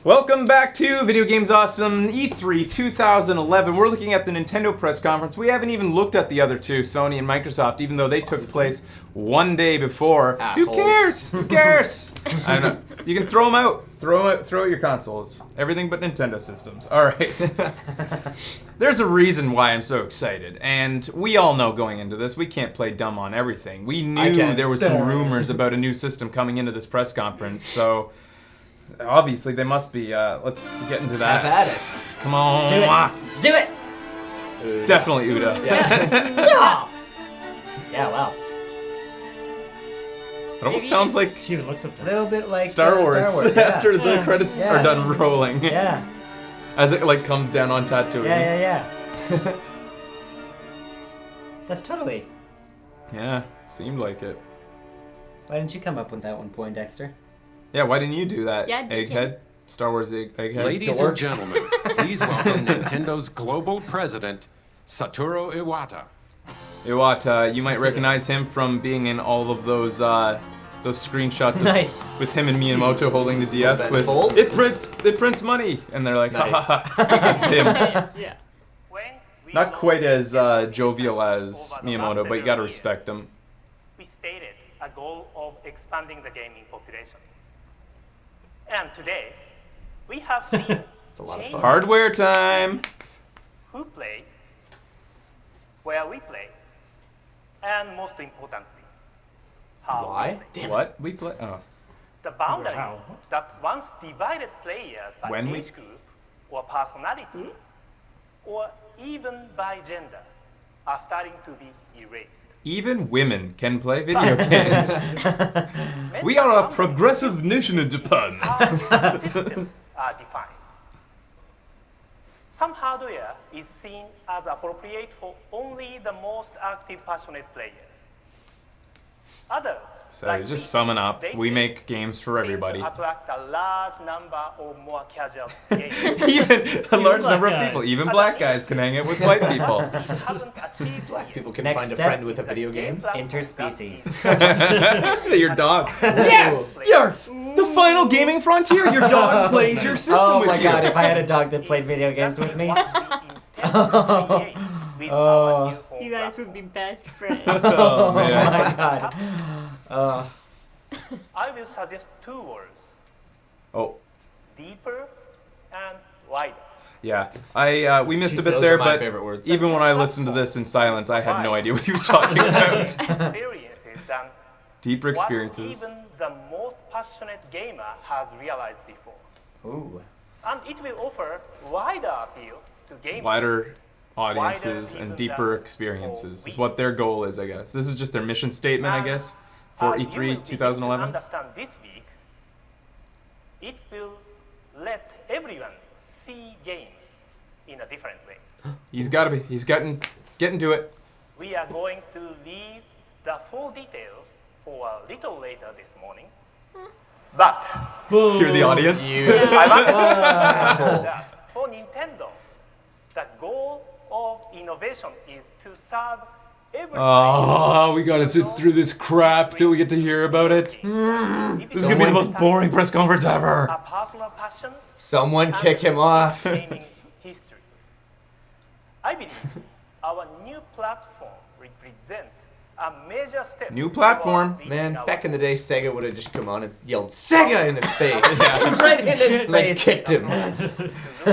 Welcome back to Video Games Awesome E3 2011. We're looking at the Nintendo press conference. We haven't even looked at the other two, Sony and Microsoft, even though they took place one day before. Assholes. Who cares? Who cares? I don't know. You can throw them out. Throw out your consoles. Everything but Nintendo systems. All right. There's a reason why I'm so excited, and we all know going into this, we can't play dumb on everything. We knew there was some rumors about a new system coming into this press conference, so obviously they must be. Let's get into that. Have at it. Come on. Do it. Let's do it. Definitely Uda. Yeah. Yeah. Wow. It almost sounds like She even looks up A little bit like Star Wars, yeah. after the credits are done rolling. Yeah. As it like comes down on Tatooine. Yeah. That's totally. Yeah, seemed like it. Why didn't you come up with that one, Poindexter? Yeah, why didn't you do that, Yeah, Egghead? Star Wars Egghead? Ladies and gentlemen, please welcome Nintendo's global president, Satoru Iwata. Iwata, you might recognize him from being in all of those screenshots Nice. with him and Miyamoto holding the DS Ben with Folds? it prints money, and they're like, ha ha ha, that's him. Yeah. Not quite as jovial as Miyamoto, but you gotta respect him. We stated a goal of expanding the gaming population. And today, we have seen It's a lot of change fun. Hardware time. who play, where we play, and most importantly, how Why? we play. What? We play? Oh. The boundary Wow. that once divided players by When we- age group or personality or even by gender are starting to be erased. Even women can play video games. We are a progressive nation in Japan. How systems are defined. Some hardware is seen as appropriate for only the most active, passionate players. Others, So like just we, summing up, they we say, make games for seem everybody. to attract a large number of more casual gamers. Even a large black number of guys. people, even black guys can hang out with white people. If you haven't achieved Black yet, people can Next find a step friend with a the video game. platform Interspecies. that is Your dog. Yes! Yarf! The final gaming frontier. Your dog plays your system Oh with my you. god, if I had a dog that played video games with me. You guys would be best friends. Oh, Oh my man. god. I will suggest two words: Oh, deeper and wider. yeah. We missed a bit Those there, are my but favorite words. even when I listened to this in silence, I had no idea what he was talking about. Experiences than Deeper what experiences. even the most passionate gamer has realized before. Ooh. And it will offer wider appeal to gamers. Wider audiences and deeper experiences is what their goal is, I guess. This is just their mission statement, I guess, for As you will E3 begin to 2011. understand this week, it will let everyone see games in a different way. He's got to be. He's getting to it. We are going to leave the full details for a little later this morning. But Hear the audience. I want to say that for Nintendo, the goal of innovation is to serve every Oh, we gotta sit through this crap till we get to hear about it. This is gonna be the most boring press conference ever. A personal passion Someone kick him off. gaming history. I believe our new platform represents a major step. New platform. toward reaching Man, our back in the day, Sega would have just come on and yelled Sega in his face. Right in his And then face. kicked him.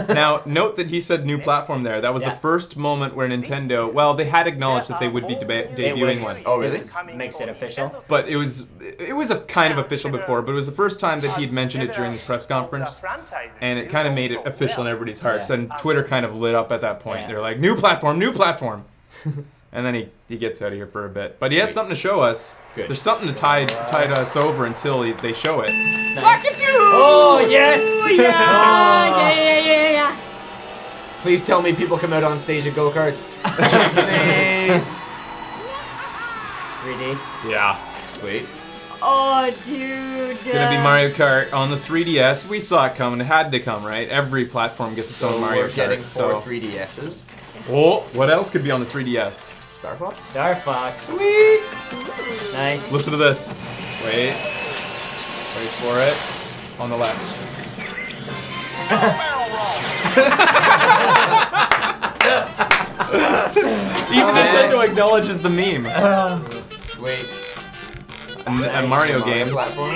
Now, note that he said new platform there. That was the first moment where Nintendo, well, they had acknowledged that they would be debuting one. Oh, really? This makes it official. But it was a kind of official before, but it was the first time that he'd mentioned it during this press conference. And it kind of made it official in everybody's hearts. And Twitter kind of lit up at that point. Yeah. They're like, new platform, new platform. And then he gets out of here for a bit. But he has something to show us. Good. There's something to tide us over until they show it. Nice. Oh, yes! Yeah. Please tell me people come out on stage at go-karts. Please. 3D. Yeah. Sweet. Oh, dude. It's gonna be Mario Kart on the 3DS. We saw it coming. It had to come, right? Every platform gets its So own Mario we're Kart. getting 4 So, 3DSs. oh, what else could be on the 3DS? Starfox? Starfox. Sweet. Nice. Listen to this. Wait for it. On the left. Even Nintendo acknowledges the meme. Sweet. A Mario game. Platform.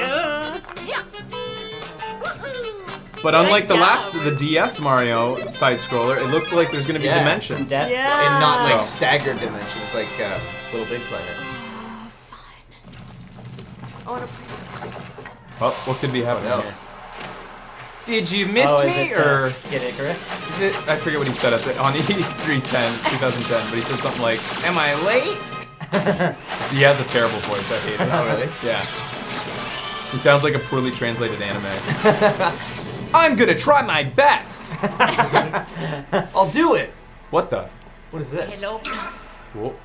But unlike the Yeah. the DS Mario side scroller, it looks like there's gonna be Yeah, dimensions. some depth. Yeah. And not like So. staggered dimensions like Little Big Planet. I wanna play. Oh, what could be happening no. here? Did you miss Oh, is me, it or Kid Icarus? is it, I forget what he said on E3 2010, but he said something like, "Am I late?" He has a terrible voice. I hate it. Oh, really? Yeah. He sounds like a poorly translated anime. I'm gonna try my best. I'll do it. What the? What is this? Hello. Whoa.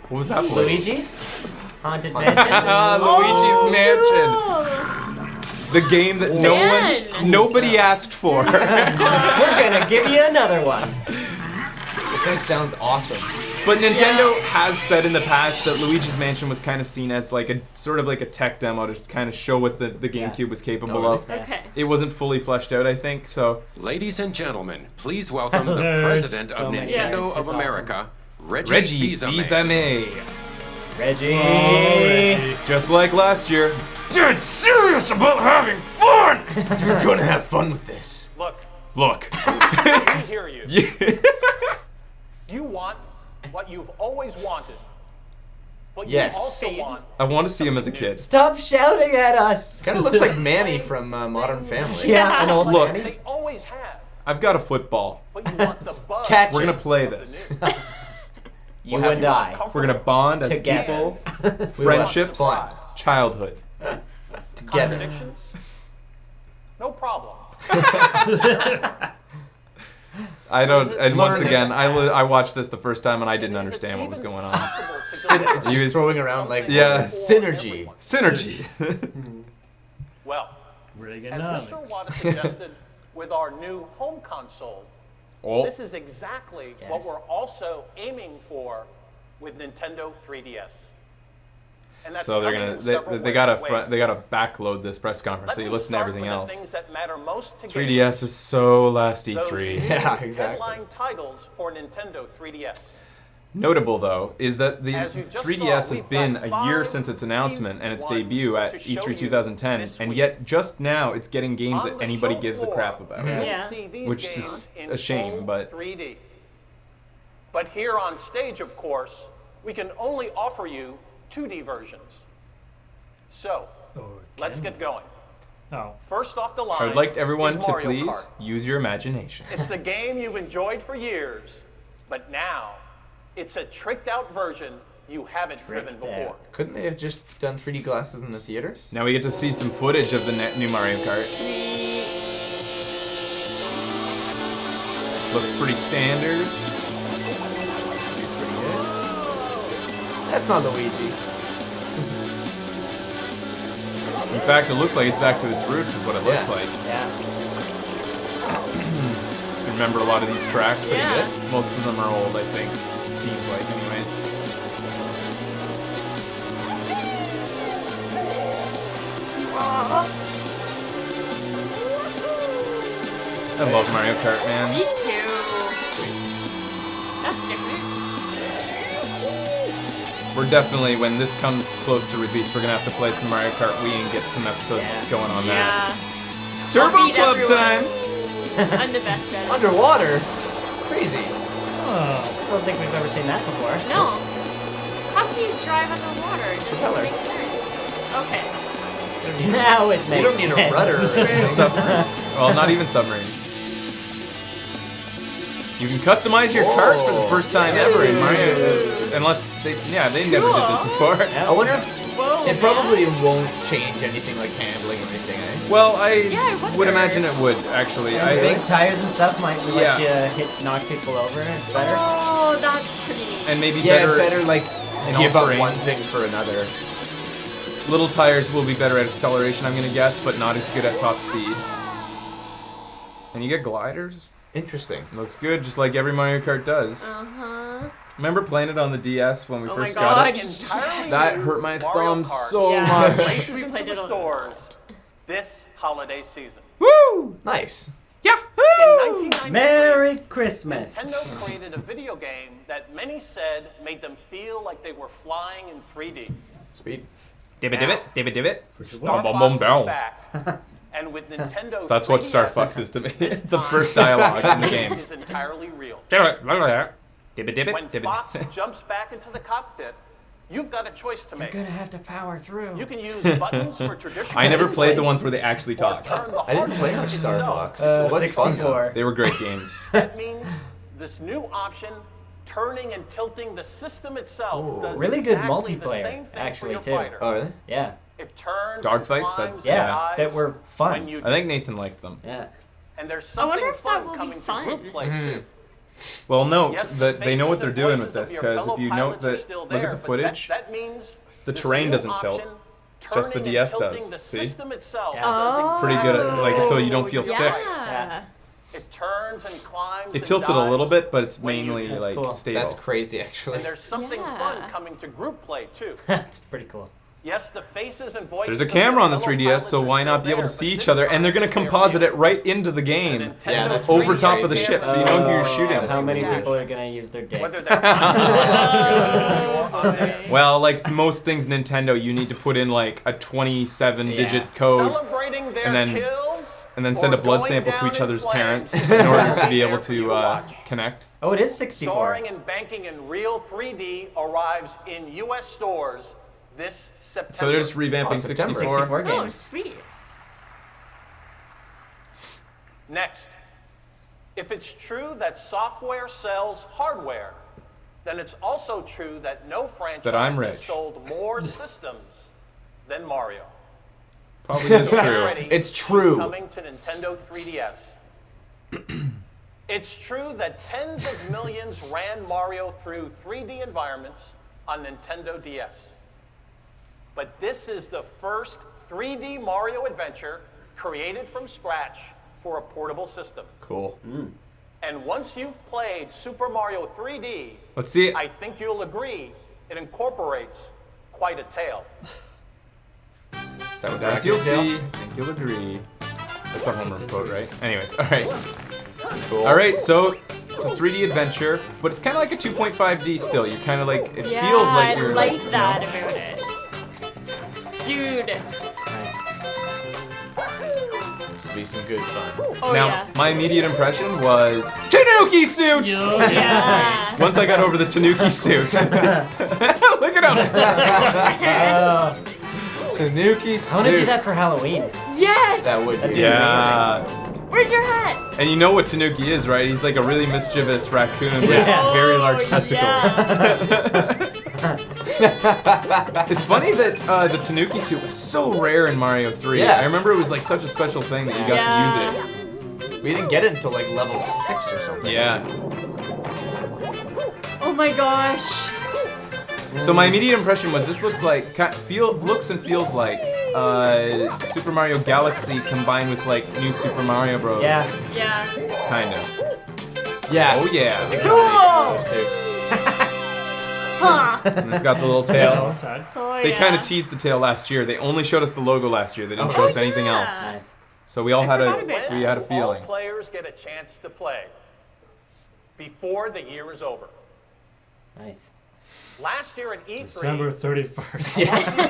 What was that voice? Luigi's? Haunted Mansion? Luigi's Mansion. Oh, The game that Man. nobody asked for. We're gonna give you another one. That guy sounds awesome. But Nintendo has said in the past that Luigi's Mansion was kind of seen as like a sort of like a tech demo to kind of show what the GameCube was capable Oh, of. really? okay. It wasn't fully fleshed out, I think. So Ladies and gentlemen, please welcome the Nerds. president So of many Nintendo nerds. of It's America, Reggie Reggie Fils-Aime. Fils-Aime. Reggie. Just like last year. Dead serious about having fun. You're gonna have fun with this. Look, Look. we hear you. Yeah. You want what you've always wanted. But Yes. you also want I want to see him as a kid. Stop shouting at us. Kind of looks like Manny from Modern Family. Yeah, an old Look. Manny. they always have. I've got a football. But you want the buzz. Catch We're gonna it. play of the this. new. You and I. We're gonna bond as Together. people, We will friendships, fly childhood. together. Contradictions? No problem. I don't. And once Learn. again, I watched this the first time and I didn't understand what was going on. It's He just was- throwing around like Yeah. synergy. Synergy. Well, as Mr. Iwata suggested with our new home console, Oh, this is exactly what Yes. we're also aiming for with Nintendo 3DS. And that's so they're coming gonna in several they gotta ways. they gotta backload this press conference Let so you me listen to start everything with else. The things that matter most to 3DS is so last gamers, those E3. new Yeah, exactly. headline titles for Nintendo 3DS. Notable though is that the As you just 3DS saw, has we've been got a year 5 since its announcement and its key ones debut at to show E3 you 2010, this and week. yet just now it's getting games On that the anybody show gives a floor, crap about. you'll Yeah. see these Which games is in a shame, full but- 3D. But here on stage, of course, we can only offer you 2D versions. So, let's get going. Oh. First off the line, I would like everyone is to Mario please Kart. use your imagination. It's the game you've enjoyed for years, but now it's a tricked out version you haven't driven Tricked before. out. Couldn't they have just done 3D glasses in the theater? Now we get to see some footage of the new Mario Kart. Looks pretty standard. Pretty good. That's not Luigi. In fact, it looks like it's back to its roots, is what it looks Yeah. like. Yeah. I remember a lot of these tracks. Yeah. Most of them are old, I think. It seems like, anyways. I love Mario Kart, man. Me too. That's different. We're definitely, when this comes close to release, we're gonna have to play some Mario Kart Wii and get some episodes Yeah. going on Yeah. that. Turbo I'll beat Club everyone. time! I'm the best at it. Underwater? Crazy. I don't think we've ever seen that before. No. How can you drive underwater? It doesn't Propeller. make sense. Okay. Now it makes You don't need a sense. rudder or anything. Submarine. Well, not even submarine. You can customize your kart for the first time ever in Mario. Unless they never did this Cool. before. I wonder if Whoa. it probably won't change anything like handling or anything, eh? Well, Yeah, I would wonder. imagine it would, actually. I Big think, tires and stuff might let Yeah. you knock people over better. Oh, that's pretty neat. and maybe Yeah, better, better like in give all up terrain. one thing for another. Little tires will be better at acceleration, I'm gonna guess, but not as good at top speed. And you get gliders. Interesting. Looks good, just like every Mario Kart does. Uh-huh. Remember playing it on the DS when we Oh first my got god. it? Entirely That new hurt my Mario thumb Kart so Yeah. much. races We into played the it on- stores this holiday season. Woo! Nice. Yep. 1993, Merry Christmas. Nintendo created a video game that many said made them feel like they were flying in 3D. Speed. Divot. Star Fox is back. And with Nintendo That's what 3DS, Starfox is to me. this The time, first dialogue in the it game. is entirely real. Divot. When Fox jumps back into the cockpit, you've got a choice to make. You're gonna have to power through. You can use buttons for traditional. I never played the gameplay, ones where they actually or talk. turn the I didn't play hardware much Star itself. Fox. It was fun, though. 64. They were great games. That means this new option, turning and tilting the system itself, does Really good exactly the multiplayer, same thing actually, for too. your fighter. Oh, really? Yeah. It turns Dogfights, and that- climbs Yeah, and dives that were fun. when you I think Nathan liked them. Yeah. and there's I wonder something if that fun will be coming fun. to group play too. Well, note Yes, that they know what faces they're and doing with voices of this, your because fellow if you note pilots are that, still look there, at the but footage, that means the this terrain new doesn't tilt. option, Just the turning DS and tilting does, The see? system itself Yeah. does Pretty good at, exactly like, so what you don't feel you're sick. doing. Yeah. It turns and climbs. It and tilts it a little dives, bit, but it's when you mainly do. That's like cool. stable. That's crazy, actually. And there's something Yeah. fun coming to group play too. That's pretty cool. Yes, the faces and voices. There's a of your camera on the fellow 3DS, pilots so are why still not be able there, to see but each this other? And they're time gonna they're composite real. it right into the The game, Nintendo Yeah, that's over pretty top of the crazy. ship, so you know who you're Oh, shooting. How many Yeah. people are gonna use their dicks? Whether they're Well, like most things Nintendo, you need to put in like a 27-digit Yeah. code celebrating their and then- kills, and then send a or blood going sample to down each in other's flames. parents in order to be able There for you to watch. connect. Oh, it is 64. Soaring and banking in real 3D arrives in U.S. stores this September. So they're just revamping Oh, September. 64. 64 Oh, games. sweet. Next, if it's true that software sells hardware, then it's also true that no franchise That I'm has rich. sold more systems than Mario. Probably is true. Already, It's he's true. coming to Nintendo 3DS. It's true that tens of millions ran Mario through 3D environments on Nintendo DS. But this is the first 3D Mario adventure created from scratch for a portable system. Cool. And once you've played Super Mario 3D, Let's see it. I think you'll agree it incorporates quite a tale. Start with As the you'll record see, deal. I think you'll agree. That's a Homer quote, right? Anyways, all right. Cool. All right, so it's a 3D adventure, but it's kind of like a 2.5D still. You're kind of like, it Yeah, feels like you're I like you know, that about it. Dude. This will be some good fun. Oh, Now, yeah. my immediate impression was Tanuki suit! Yeah. Once I got over the Tanuki suit. Look at him! Tanuki I want to do that for Halloween. Yes! That would be Yeah. Where's your hat? And you know what Tanuki is, right? He's like a really mischievous raccoon with Yeah. very large Oh, testicles. yeah. It's funny that the Tanuki suit was so rare in Mario 3. Yeah. I remember it was like such a special thing that you got to use it. We didn't get it until like level 6 or something. Yeah. Oh my gosh. So my immediate impression was this looks like, looks and feels like Super Mario Galaxy combined with like new Super Mario Bros. Yeah. Yeah. Kind of. Yeah. Oh yeah. Cool. Huh. And it's got the little tail. Oh, They yeah. kind of teased the tail last year. They only showed us the logo last year. They didn't show us anything yeah. else. Nice. So we all had forgot about we had a feeling. All players get a chance to play before the year is over. Nice. Last year at E3, December 31st.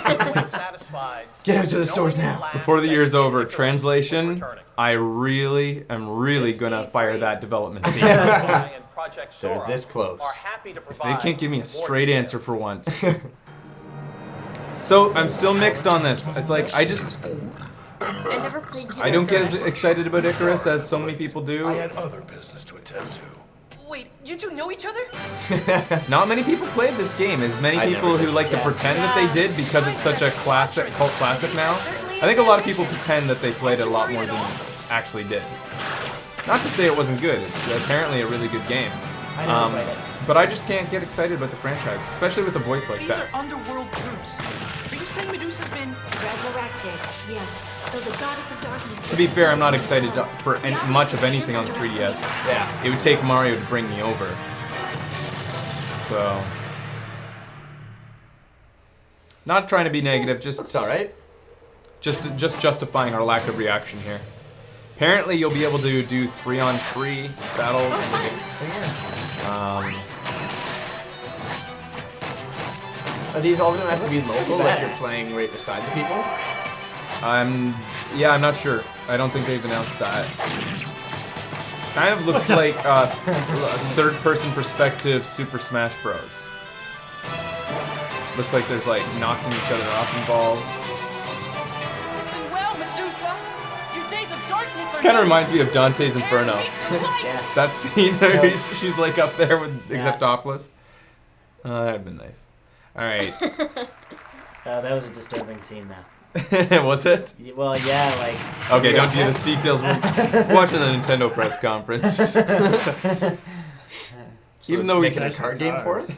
everyone was satisfied. Get out to the stores knowing now. at last Before the that year's over, Icarus was translation, returning. I really am really This gonna E3 fire that development team. and Project They're Sora this close. are happy to They provide can't give me a more straight details. answer for once. So I'm still mixed on this. It's like I never played I don't get as excited about Icarus as so many people do. I had other business to attend to. Wait, you two know each other? Not many people played this game. As many I people never who did. like to pretend that they did because it's such a classic, cult classic now. I think a lot of people pretend that they played it a lot more than actually did. Not to say it wasn't good. It's apparently a really good game. I never played it. But I just can't get excited about the franchise, especially with a voice like These that. are underworld troops. Are you saying Medusa's been... Resurrected, yes. Though the goddess of darkness. To be fair, I'm not excited for much of anything on the 3DS. Yeah. It would take Mario to bring me over. So, not trying to be negative, just It's alright. just justifying our lack of reaction here. Apparently, you'll be able to do 3-on-3 battles. Are these all gonna have to be local, like you're playing right beside the people? I'm not sure. I don't think they've announced that. Kind of looks like a third-person perspective Super Smash Bros. Looks like there's like knocking each other off involved. Listen well, Medusa. Your days of darkness are Kind of reminds me of Dante's Inferno. Yeah. That scene where she's like up there with except topless. That'd been nice. All right. That was a disturbing scene, though. Was it? Well, yeah, like. Okay, don't give us details. We're watching the Nintendo press conference. Even though we making a card game for it?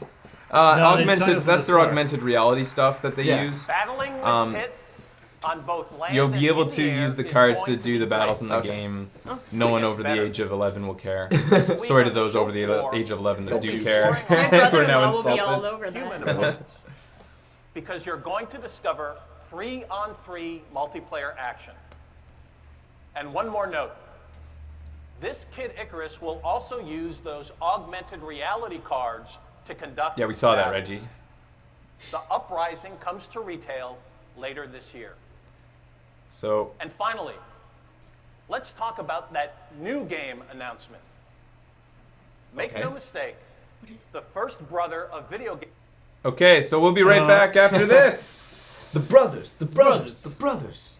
augmented. That's their augmented reality stuff that they use. Battling with Pit on both land You'll be and able in to the air use the is cards going to do be the battles in the Okay. game. No one over the better. age of 11 will care. Sorry to those over the age of 11 that do care. My brother We're now will be all insulted. over human that. opponents. Because you're going to discover 3-on-3 multiplayer action. And one more note. This Kid Icarus will also use those augmented reality cards to conduct Yeah, we saw that, battles. Reggie. The Uprising comes to retail later this year. So, And finally, let's talk about that new game announcement. Make no mistake, the first brother of video game. okay, so we'll be right back after this. The brothers, the brothers, the brothers.